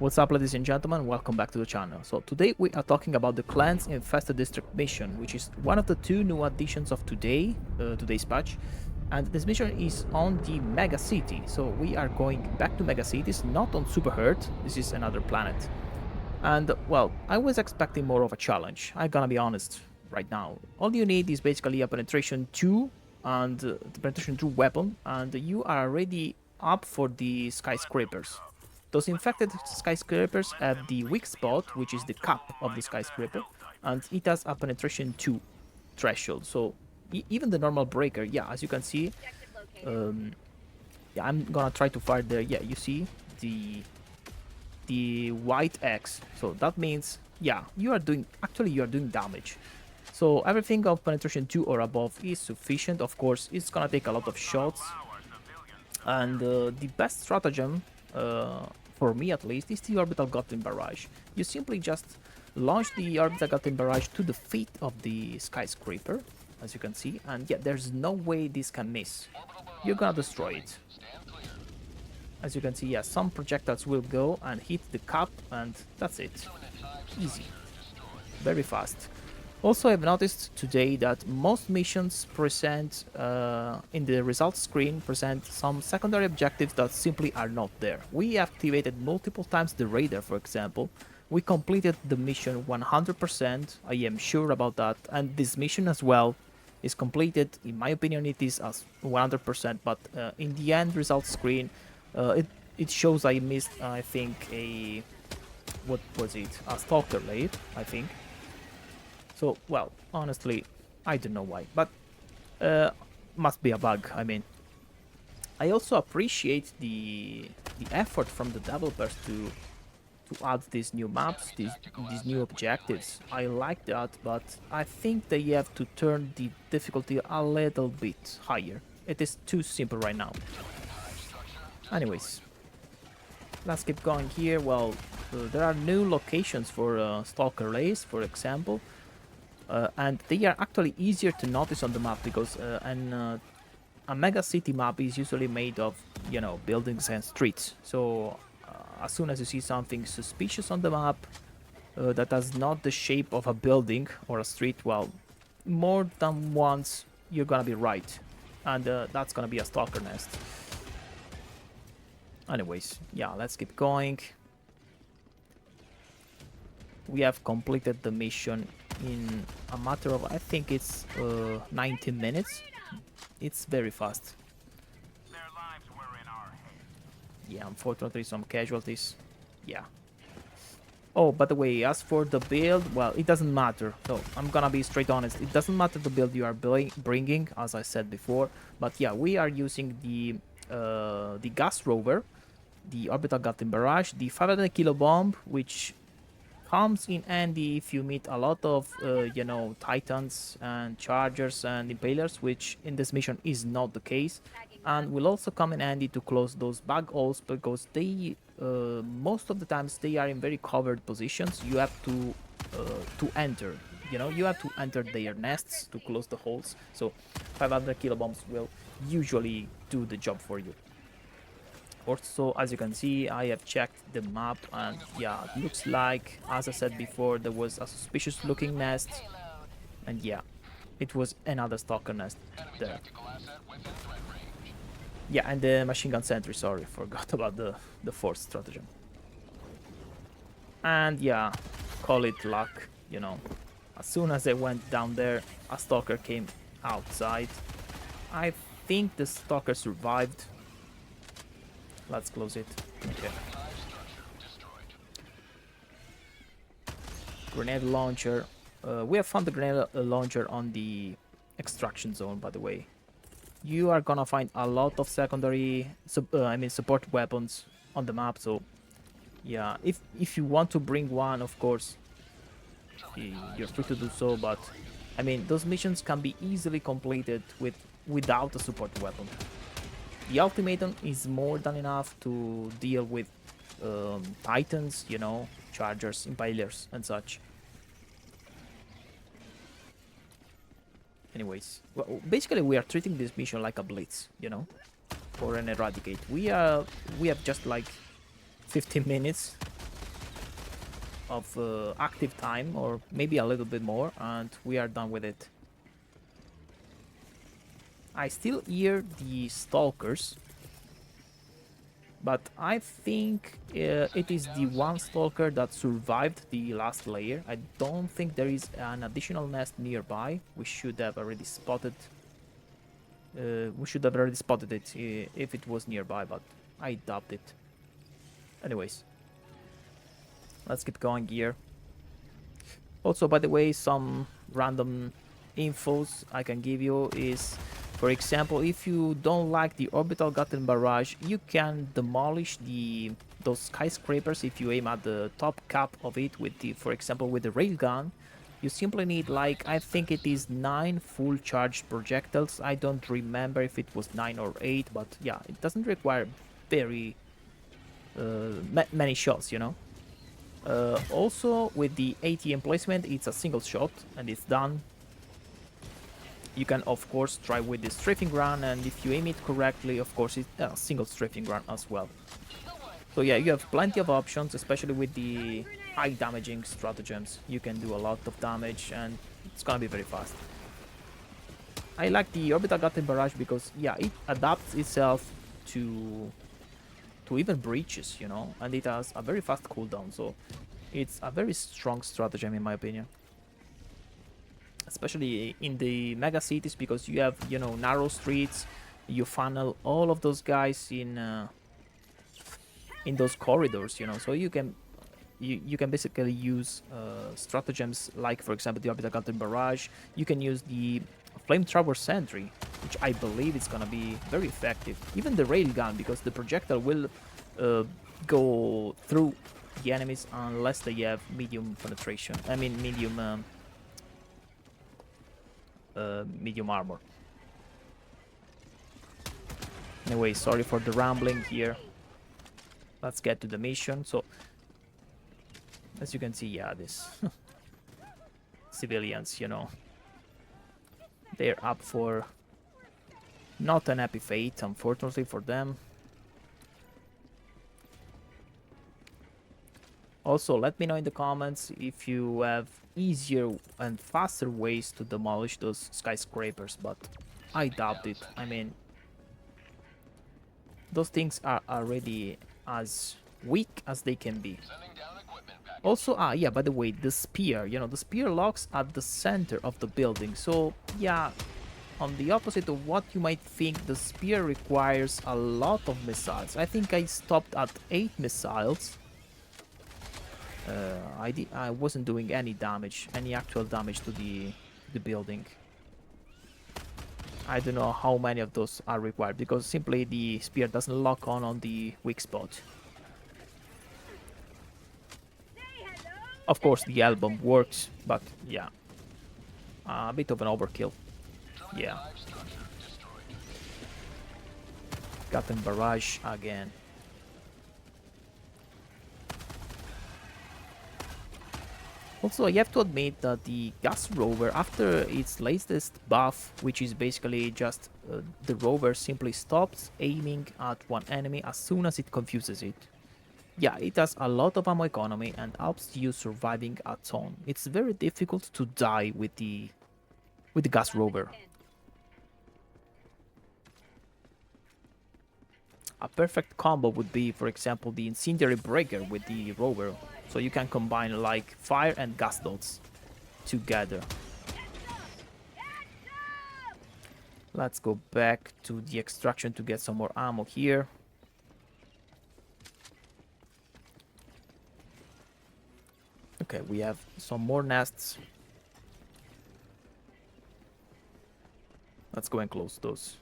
What's up, ladies and gentlemen, welcome back to the channel. So today we are talking about the Clans Infested District mission, which is one of the two new additions of today's patch. And this mission is on the Megacity, so we are going back to Megacity. It's not on Super Earth, this is another planet. And well, I was expecting more of a challenge, I'm gonna be honest right now. All you need is basically a penetration 2 and the penetration 2 weapon, and you are already up for the skyscrapers. Those infected skyscrapers have the weak spot, which is the cap of the skyscraper, and it has a penetration 2 threshold. So even the normal breaker, yeah, as you can see, um, yeah, I'm gonna try to fire there. Yeah, you see the white X. So that means, yeah, you are doing damage. So everything of penetration 2 or above is sufficient. Of course, it's gonna take a lot of shots, and the best stratagem, for me at least, is the orbital Gatling barrage. You simply just launch the orbital Gatling barrage to the feet of the skyscraper, as you can see, and yeah, there's no way this can miss. You're gonna destroy it. As you can see, yeah, some projectiles will go and hit the cap, and that's it. Easy. Very fast. Also, I've noticed today that most missions present, in the results screen, present some secondary objectives that simply are not there. We activated multiple times the radar, for example. We completed the mission 100%, I am sure about that, and this mission as well is completed. In my opinion, it is as 100%, but in the end results screen, it shows I missed, I think, what was it? A stalker raid, I think. So, well, honestly, I don't know why, but uh, must be a bug. I mean, I also appreciate the effort from the developers to add these new maps, these new objectives. I like that, but I think they have to turn the difficulty a little bit higher. It is too simple right now. Anyways, let's keep going here. Well, there are new locations for Stalker Race, for example. And they are actually easier to notice on the map because a mega city map is usually made of, you know, buildings and streets. So as soon as you see something suspicious on the map that has not the shape of a building or a street, well, more than once you're gonna be right, and that's gonna be a stalker nest. Anyways, yeah, let's keep going. We have completed the mission in a matter of, I think it's 19 minutes. It's very fast. Yeah, unfortunately some casualties. Yeah. Oh, by the way, as for the build, well, it doesn't matter. So I'm gonna be straight honest. It doesn't matter the build you are bringing, as I said before. But yeah, we are using the gas rover, the orbital Gatling barrage, the 500 kilo bomb, which comes in handy if you meet a lot of, you know, titans and chargers and impalers, which in this mission is not the case, and will also come in handy to close those bug holes because they, most of the times, they are in very covered positions. You have to enter. You know, you have to enter their nests to close the holes. So 500 kilo bombs will usually do the job for you. Also, as you can see, I have checked the map, and yeah, it looks like, as I said before, there was a suspicious looking nest, and yeah, it was another stalker nest there. Yeah, and the machine gun sentry, sorry, forgot about the fourth stratagem. And yeah, call it luck, you know. As soon as I went down there, a stalker came outside. I think the stalker survived. Let's close it. Okay. Grenade launcher. We have found the grenade launcher on the extraction zone, by the way. You are gonna find a lot of secondary, support weapons on the map. So, yeah, if you want to bring one, of course, you're free to do so. But I mean, those missions can be easily completed without a support weapon. The ultimatum is more than enough to deal with titans, you know, chargers, impalers, and such. Anyways, well, basically we are treating this mission like a blitz, you know, or an eradicate. We have just like 15 minutes of active time, or maybe a little bit more, and we are done with it. I still hear the stalkers, but I think it is the one stalker that survived the last layer. I don't think there is an additional nest nearby. We should have already spotted. It if it was nearby, but I doubt it. Anyways, let's keep going here. Also, by the way, some random infos I can give you is, for example, if you don't like the orbital Gatling barrage, you can demolish those skyscrapers if you aim at the top cap of it with the, for example, with the railgun. You simply need, like, I think it is 9 full charged projectiles. I don't remember if it was 9 or 8, but yeah, it doesn't require very many shots, you know. Also, with the ATM placement, it's a single shot and it's done. You can, of course, try with the strafing run, and if you aim it correctly, of course, it's a single strafing run as well. So yeah, you have plenty of options, especially with the high damaging stratagems. You can do a lot of damage, and it's gonna be very fast. I like the orbital Gatling barrage because, yeah, it adapts itself to even breaches, you know, and it has a very fast cooldown, so it's a very strong stratagem in my opinion. Especially in the mega cities, because you have, you know, narrow streets, you funnel all of those guys in those corridors, you know, so you can basically use stratagems like, for example, the orbital Gatling barrage. You can use the flamethrower sentry, which I believe is gonna be very effective. Even the railgun, because the projectile will go through the enemies unless they have medium penetration. I mean medium armor. Anyway, sorry for the rambling here. Let's get to the mission. So, as you can see, yeah, this civilians, you know, they're up for not an happy fate, unfortunately for them. Also, let me know in the comments if you have easier and faster ways to demolish those skyscrapers, but I doubt it. I mean, those things are already as weak as they can be. Also, yeah, by the way, the spear, you know, the spear locks at the center of the building. So, yeah, on the opposite of what you might think, the spear requires a lot of missiles. I think I stopped at 8 missiles. I wasn't doing any damage, any actual damage to the building. I don't know how many of those are required, because simply the spear doesn't lock on the weak spot. Of course, the album works, but yeah, a bit of an overkill. Yeah. Gatling barrage again. Also, you have to admit that the gas rover, after its latest buff, which is basically just the rover simply stops aiming at one enemy as soon as it confuses it. Yeah, it has a lot of ammo economy and helps you surviving a ton. It's very difficult to die with the gas rover. A perfect combo would be, for example, the incendiary breaker with the rover. So you can combine like fire and gas dots together. Let's go back to the extraction to get some more ammo here. Okay, we have some more nests. Let's go and close those.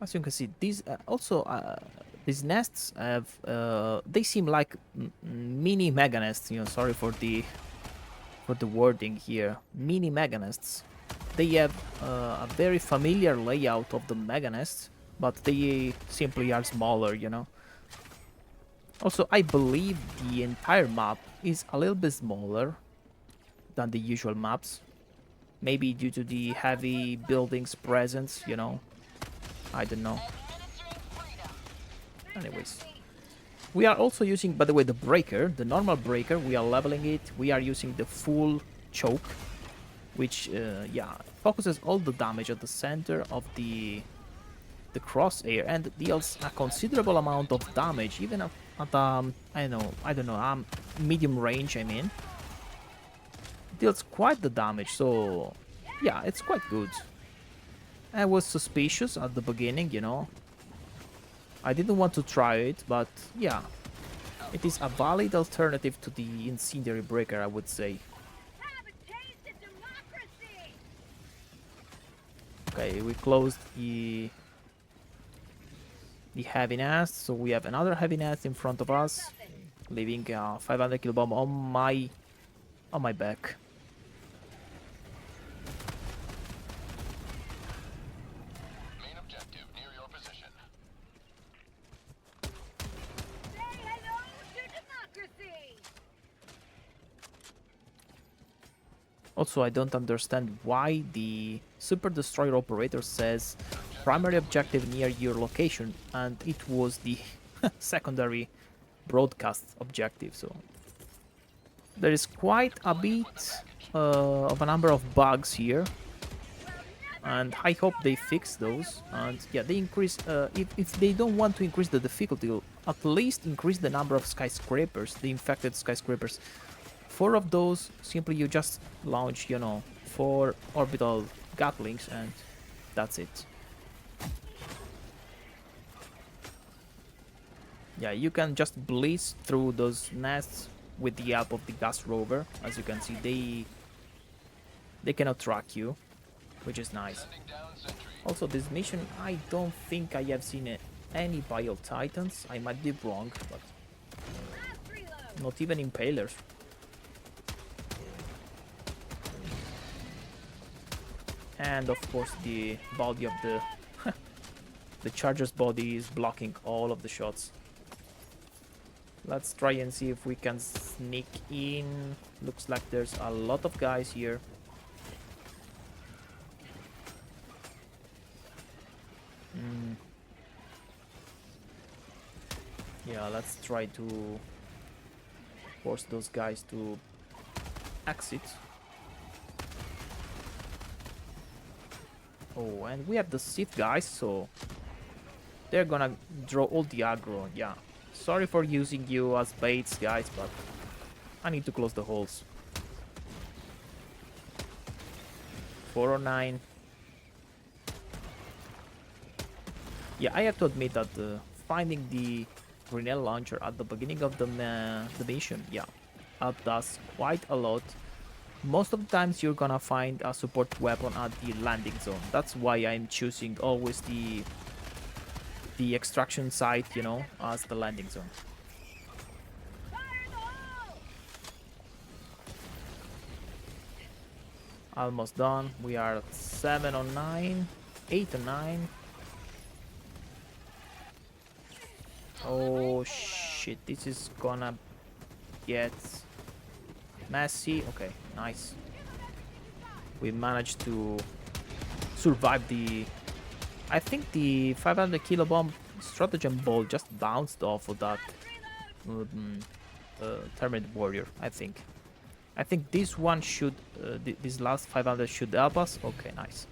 As you can see, these these nests have they seem like mini mega nests. You know, sorry for the wording here. Mini mega nests. They have a very familiar layout of the mega nests, but they simply are smaller. You know. Also, I believe the entire map is a little bit smaller than the usual maps. Maybe due to the heavy buildings presence. You know. I don't know. Anyways. We are also using, by the way, the breaker, the normal breaker. We are leveling it. We are using the full choke, which, yeah, focuses all the damage at the center of the crosshair and deals a considerable amount of damage, even at I don't know, medium range. I mean, deals quite the damage. So, yeah, it's quite good. I was suspicious at the beginning, you know. I didn't want to try it, but yeah, it is a valid alternative to the incendiary breaker, I would say. Okay, we closed the heavy nest, so we have another heavy nest in front of us, leaving a 500 kill bomb on my back. Main objective near your position. Say hello to democracy. Also, I don't understand why the Super Destroyer operator says primary objective near your location, and it was the secondary broadcast objective. So there is quite a bit of a number of bugs here, and I hope they fix those. And yeah, they increase, if they don't want to increase the difficulty, at least increase the number of skyscrapers, the infected skyscrapers. 4 of those, simply you just launch, you know, 4 orbital gatlings, and that's it. Yeah, you can just blitz through those nests with the help of the gas rover. As you can see, they cannot track you, which is nice. Also, this mission, I don't think I have seen any Bile Titans. I might be wrong, but not even Impalers. And of course, the body of the the charger's body is blocking all of the shots. Let's try and see if we can sneak in. Looks like there's a lot of guys here. Yeah, let's try to force those guys to exit. Oh, and we have the Sith guys, so they're gonna draw all the aggro. Yeah, sorry for using you as baits, guys, but I need to close the holes. 409. Yeah, I have to admit that finding the Grinnell launcher at the beginning of the mission, yeah, helped us quite a lot. Most of the times you're gonna find a support weapon at the landing zone. That's why I'm choosing always the extraction site, you know, as the landing zone. Almost done. We are at 7 on 9, 8 on 9. Oh shit, this is gonna get messy. Okay, nice. We managed to survive the... I think the 500 kilobomb stratagem ball just bounced off of that Terminid warrior, I think. I think this one should... this last 500 should help us. Okay, nice.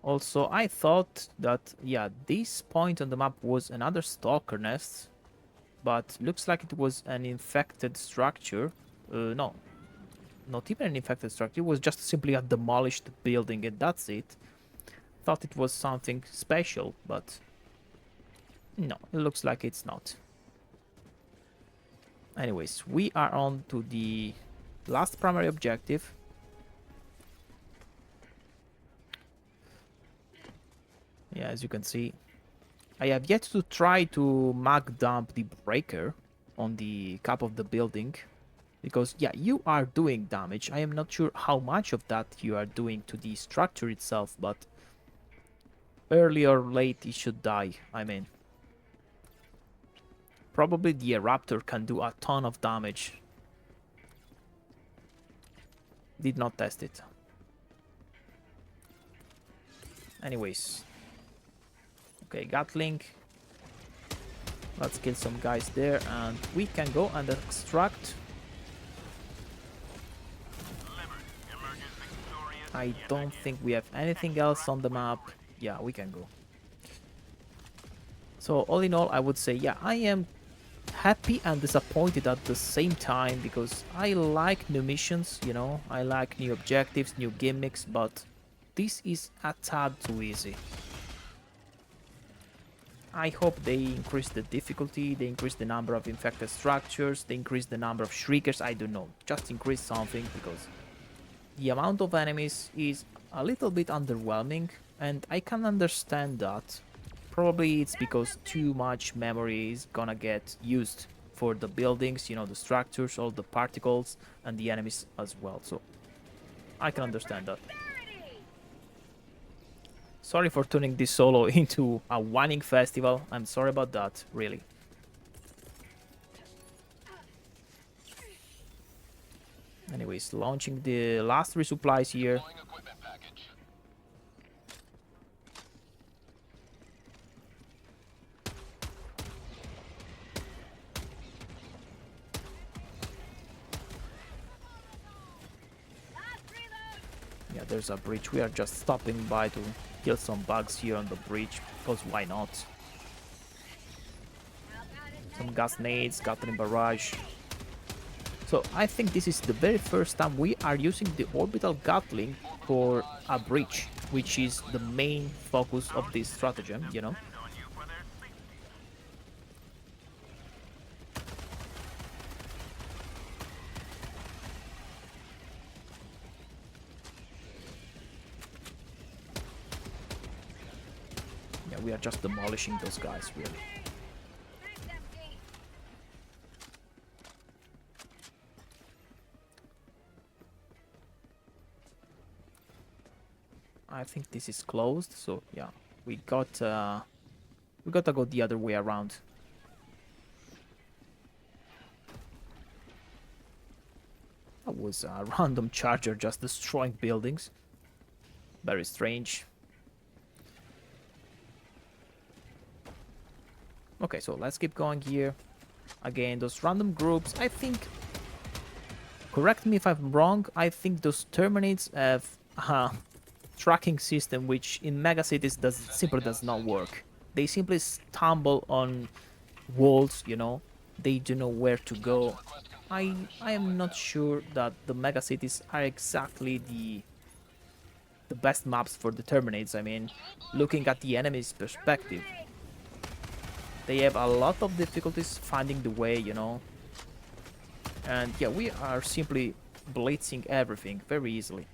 Also, I thought that, yeah, this point on the map was another stalker nest, but looks like it was an infected structure. No, not even an infected structure. It was just simply a demolished building, and that's it. Thought it was something special, but no, it looks like it's not. Anyways, we are on to the last primary objective. Yeah, as you can see, I have yet to try to mag dump the breaker on the cap of the building, because yeah, you are doing damage. I am not sure how much of that you are doing to the structure itself, but early or late it should die. I mean, Probably the Raptor can do a ton of damage. Did not test it. Anyways. Okay, Gatling. Let's kill some guys there and we can go and extract. I don't think we have anything else on the map. Yeah, we can go. So all in all, I would say, yeah, I am happy and disappointed at the same time because I like new missions, you know, I like new objectives, new gimmicks, but this is a tad too easy. I hope they increase the difficulty, they increase the number of infected structures, they increase the number of shriekers, I don't know, just increase something because the amount of enemies is a little bit underwhelming and I can understand that. Probably it's because too much memory is gonna get used for the buildings, you know, the structures, all the particles, and the enemies as well. So I can understand that. Sorry for turning this solo into a whining festival. I'm sorry about that, really. Anyways, launching the last resupplies here. Deploying equipment package. Yeah, there's a bridge. We are just stopping by to kill some bugs here on the bridge, because why not? Some gas nades, Gatling barrage. So I think this is the very first time we are using the orbital Gatling for a bridge, which is the main focus of this stratagem, you know? Yeah, we are just demolishing those guys, really. I think this is closed, so yeah, we gotta go the other way around. That was a random charger just destroying buildings. Very strange. Okay, so let's keep going here. Again, those random groups, I think... Correct me if I'm wrong, I think those Terminids have a tracking system which in Megacities simply does not work. They simply stumble on walls, you know. They don't know where to go. I am not sure that the Megacities are exactly the best maps for the Terminids. I mean, looking at the enemy's perspective. They have a lot of difficulties finding the way, you know. And yeah, we are simply blitzing everything very easily.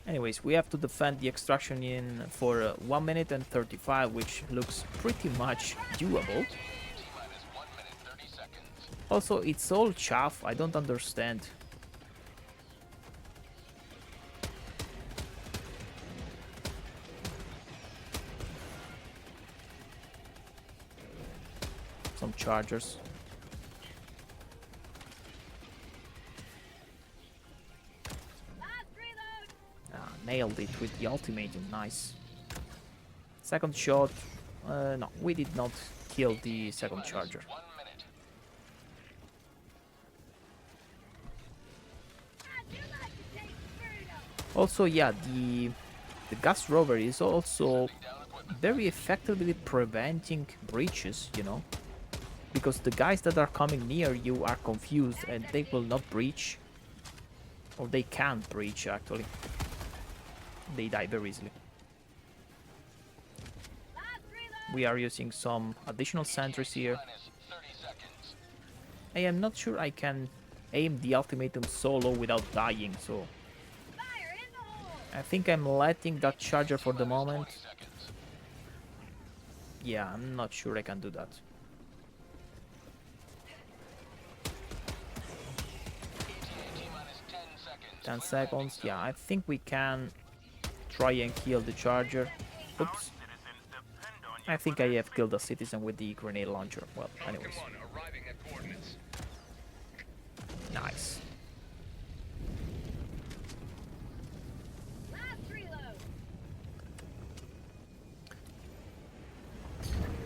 Anyways, we have to defend the extraction in for 1 minute and 35, which looks pretty much doable. T-minus 1 minute 30 seconds. Also, it's all chaff, I don't understand. Some chargers. Nailed it with the ultimatum, nice. Second shot, no, we did not kill the second charger. 1 minute. Also, yeah, the gas rover is also Down equipment. very effectively preventing breaches, you know, because the guys that are coming near you are confused and they will not breach, or they can't breach actually. They die very easily. We are using some additional sentries here. Minus 30 seconds. I am not sure I can aim the ultimatum solo without dying, so I think I'm letting that charger for the moment. 20 seconds. Yeah, I'm not sure I can do that. T-minus 10 seconds. 10 seconds, yeah, I think we can try and kill the charger. Oops. I think I have killed a citizen with the grenade launcher. Well, anyways. Come on, arriving at coordinates. Nice. Last reload.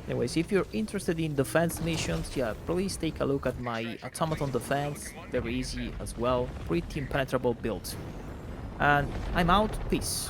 Anyways, if you're interested in defense missions, yeah, please take a look at my automaton defense. Very easy as well. Pretty impenetrable build. And I'm out. Peace.